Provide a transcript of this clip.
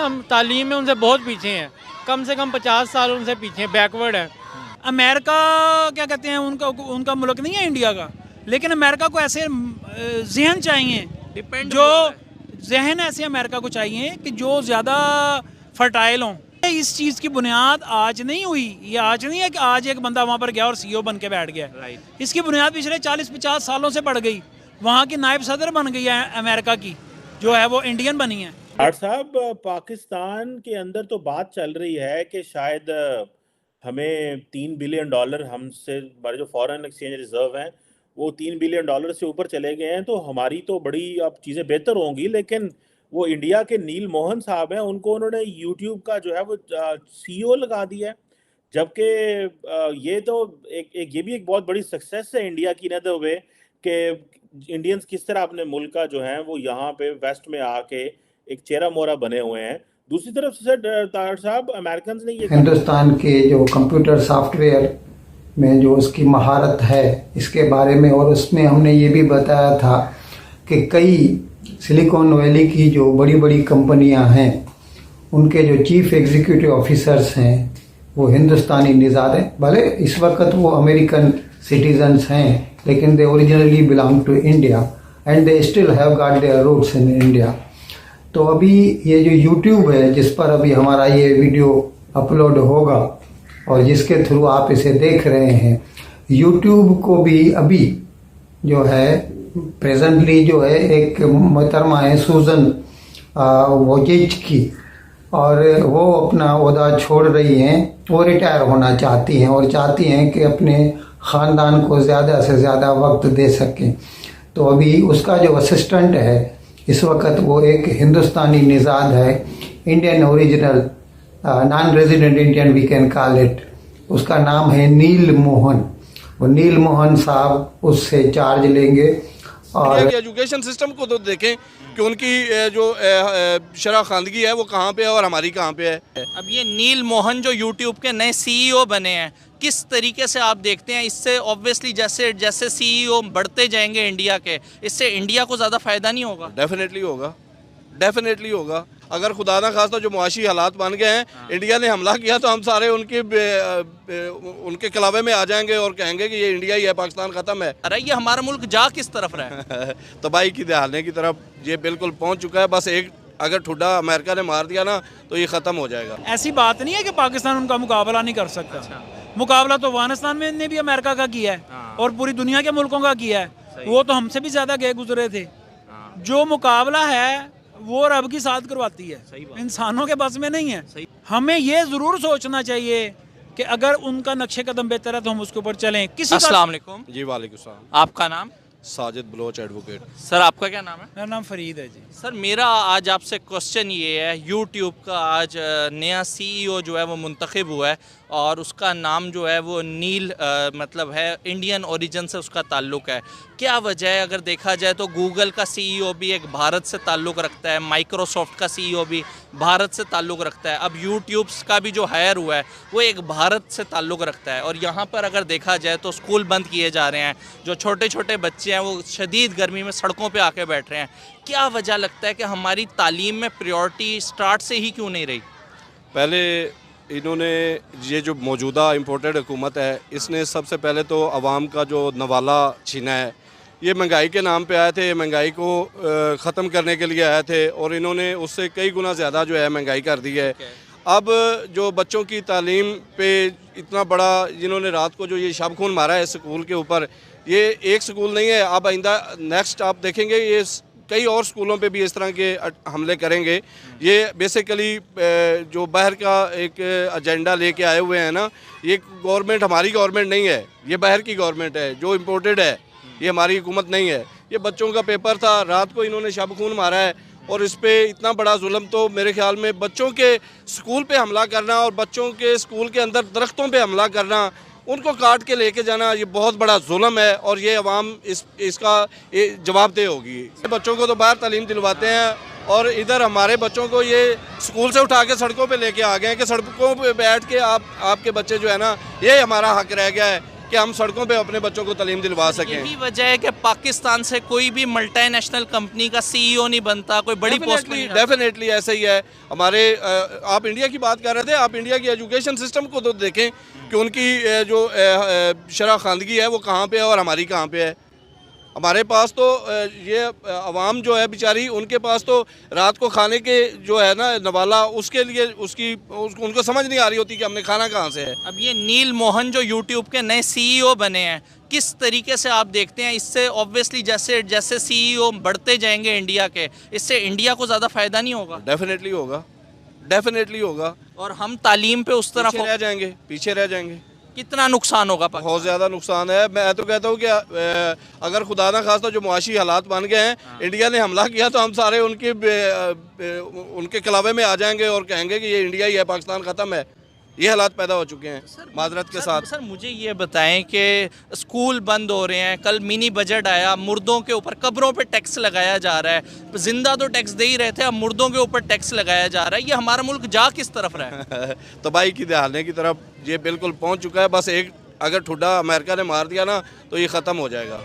हम तालीम में उनसे बहुत पीछे हैं, कम से कम 50 साल उनसे पीछे बैकवर्ड है। अमेरिका क्या कहते हैं, उनका मुल्क नहीं है इंडिया का, लेकिन अमेरिका को ऐसे जहन चाहिए, जो जहन ऐसे अमेरिका को चाहिए कि जो ज़्यादा फर्टाइल हों। इस चीज़ की बुनियाद आज नहीं हुई, ये आज नहीं है कि आज एक बंदा वहाँ पर गया और CEO बन के बैठ गया। इसकी बुनियाद पिछले 40-50 सालों से पड़ गई। वहाँ की नायब सदर बन गई है अमेरिका की, जो है वो इंडियन बनी है। साहब, पाकिस्तान के अंदर तो बात चल रही है कि शायद हमें $3 बिलियन हमसे, हमारे जो फॉरेन एक्सचेंज रिजर्व हैं वो $3 बिलियन से ऊपर चले गए हैं, तो हमारी तो बड़ी अब चीज़ें बेहतर होंगी। लेकिन वो इंडिया के नील मोहन साहब हैं, उनको उन्होंने यूट्यूब का जो है वो CEO लगा दिया है, जबकि ये तो ये भी एक बहुत बड़ी सक्सेस है इंडिया की, न द वे कि इंडियंस किस तरह अपने मुल्क का जो है वो यहाँ पे वेस्ट में आके एक चेहरा मोहरा बने हुए हैं। दूसरी तरफ से तार साहब, अमेरिकन ने ये हिंदुस्तान के जो कंप्यूटर सॉफ्टवेयर में जो उसकी महारत है इसके बारे में, और उसमें हमने ये भी बताया था कि कई सिलिकॉन वैली की जो बड़ी बड़ी कंपनियां हैं उनके जो चीफ एग्जीक्यूटिव ऑफिसर्स हैं वो हिंदुस्तानी निज़ाद हैं। भले इस वक्त वो अमेरिकन सिटीजन्स हैं, लेकिन they originally belong to India and they still have got their roots in India. तो अभी ये जो YouTube है जिस पर अभी हमारा ये वीडियो अपलोड होगा और जिसके थ्रू आप इसे देख रहे हैं, YouTube को भी अभी जो है प्रेजेंटली जो है एक मोहतरमा है सूजन वोजिचकी, और वो अपना ओहदा छोड़ रही हैं, वो रिटायर होना चाहती हैं और चाहती हैं कि अपने ख़ानदान को ज़्यादा से ज़्यादा वक्त दे सकें। तो अभी उसका जो असिस्टेंट है इस वक्त वो एक हिंदुस्तानी निज़ाद है, Indian original non resident Indian we can call it. उसका नाम है नील मोहन। वो नील मोहन साहब उससे चार्ज लेंगे। और एजुकेशन सिस्टम को तो देखें कि उनकी जो शरह खानदगी है वो कहाँ पे है और हमारी कहाँ पे है। अब ये नील मोहन जो YouTube के नए CEO बने हैं, किस तरीके से आप देखते हैं? इससे ऑब्वियसली जैसे जैसे CEO बढ़ते जाएंगे इंडिया के, इससे इंडिया को ज़्यादा फ़ायदा नहीं होगा? डेफिनेटली होगा, डेफिनेटली होगा। अगर खुदा ना खास्ता जो मुआशी हालात बन गए हैं, इंडिया ने हमला किया तो हम सारे उनके कलावे में आ जाएंगे और कहेंगे कि ये इंडिया ही है, पाकिस्तान ख़त्म है। अरे ये हमारा मुल्क जा किस तरफ रहा है? तबाही की दहाने की तरफ ये बिल्कुल पहुँच चुका है। बस एक अगर ठुड्डा अमेरिका ने मार दिया ना तो ये ख़त्म हो जाएगा। ऐसी बात नहीं है कि पाकिस्तान उनका मुकाबला नहीं कर सकता। मुकाबला तो अफगानिस्तान में ने भी अमेरिका का किया है और पूरी दुनिया के मुल्कों का किया है। वो तो हमसे भी ज़्यादा गए गुजरे थे। जो मुकाबला है वो रब की साथ करवाती है, इंसानों के बस में नहीं है। हमें ये ज़रूर सोचना चाहिए कि अगर उनका नक्शे कदम बेहतर है तो हम उसके ऊपर चलें। अस्सलाम वालेकुम। जी वालेकुम सलाम। आपका नाम? Sajid Bloch advocate. सर आपका क्या नाम है? मेरा नाम फरीद है जी। सर मेरा आज आपसे क्वेश्चन ये है, यूट्यूब का आज नया CEO जो है वो मुंतखब हुआ है और उसका नाम जो है वो नील मतलब है इंडियन ओरिजिन से उसका ताल्लुक़ है। क्या वजह है? अगर देखा जाए तो गूगल का CEO भी एक भारत से ताल्लुक़ रखता है, माइक्रोसॉफ्ट का CEO भी भारत से ताल्लुक़ रखता है, अब यूट्यूब का भी जो हायर हुआ है वो एक भारत से ताल्लुक़ रखता है। और यहाँ पर अगर देखा जाए तो स्कूल बंद किए जा रहे हैं, जो छोटे छोटे बच्चे हैं वो शदीद गर्मी में सड़कों पे आके बैठ रहे हैं। क्या वजह लगता है कि हमारी तालीम में प्रायोरिटी स्टार्ट से ही क्यों नहीं रही? पहले इन्होंने ये जो मौजूदा इम्पोर्टेड हुकूमत है, इसने सबसे पहले तो अवाम का जो नवाला छीना है। ये महंगाई के नाम पे आए थे, महंगाई को ख़त्म करने के लिए आए थे और इन्होंने उससे कई गुना ज़्यादा जो है महंगाई कर दी है। अब जो बच्चों की तालीम पे इतना बड़ा जिन्होंने रात को जो ये शब खून मारा है स्कूल के ऊपर, ये एक स्कूल नहीं है। अब आइंदा नेक्स्ट आप देखेंगे ये कई और स्कूलों पे भी इस तरह के हमले करेंगे। ये बेसिकली जो बाहर का एक एजेंडा लेके आए हुए हैं ना, ये गवर्नमेंट हमारी गवर्नमेंट नहीं है, ये बाहर की गवर्नमेंट है जो इम्पोर्टेड है, ये हमारी हुकूमत नहीं है। ये बच्चों का पेपर था, रात को इन्होंने शब खून मारा है और इस पे इतना बड़ा जुल्म, तो मेरे ख्याल में बच्चों के स्कूल पे हमला करना और बच्चों के स्कूल के अंदर दरख्तों पे हमला करना, उनको काट के लेके जाना, ये बहुत बड़ा जुल्म है और ये अवाम इसका जवाबदेह होगी। बच्चों को तो बाहर तालीम दिलवाते हैं और इधर हमारे बच्चों को ये स्कूल से उठा के सड़कों पे लेके आ गए हैं कि सड़कों पे बैठ के आपके बच्चे जो है ना, ये हमारा हक रह गया है कि हम सड़कों पे अपने बच्चों को तालीम दिलवा सकें। यही वजह है कि पाकिस्तान से कोई भी मल्टीनेशनल कंपनी का सीईओ नहीं बनता, कोई बड़ी पोस्ट में डेफिनेटली ऐसा ही है। हमारे आप इंडिया की बात कर रहे थे, आप इंडिया की एजुकेशन सिस्टम को तो देखें कि उनकी जो शरह खानदगी है वो कहाँ पे है और हमारी कहाँ पे है। हमारे पास तो ये अवाम जो है बेचारी, उनके पास तो रात को खाने के जो है ना नवाला, उसके लिए उनको समझ नहीं आ रही होती कि हमने खाना कहाँ से है। अब ये नील मोहन जो यूट्यूब के नए सीईओ बने हैं, किस तरीके से आप देखते हैं इससे? ऑब्वियसली जैसे जैसे सीईओ बढ़ते जाएंगे इंडिया के, इससे इंडिया को ज़्यादा फ़ायदा नहीं होगा? डेफिनेटली होगा, डेफिनेटली होगा। और हम तालीम पे उस तरफ पीछे रह जाएंगे, पीछे रह जाएंगे। कितना नुकसान होगा? बहुत ज़्यादा नुकसान है। मैं तो कहता हूँ कि अगर खुदा ना खास्ता जो मुआशी हालात बन गए हैं, इंडिया ने हमला किया तो हम सारे उनके कलावे में आ जाएंगे और कहेंगे कि ये इंडिया ही है, पाकिस्तान ख़त्म है। ये हालात पैदा हो चुके हैं माजरत के साथ। सर मुझे ये बताएं कि स्कूल बंद हो रहे हैं, कल मिनी बजट आया, मुर्दों के ऊपर, कब्रों पे टैक्स लगाया जा रहा है। जिंदा तो टैक्स दे ही रहे थे, अब मुर्दों के ऊपर टैक्स लगाया जा रहा है। ये हमारा मुल्क जा किस तरफ रहा है? तबाही की दहाने की तरफ ये बिल्कुल पहुँच चुका है। बस एक अगर ठुड्डा अमेरिका ने मार दिया ना तो ये ख़त्म हो जाएगा।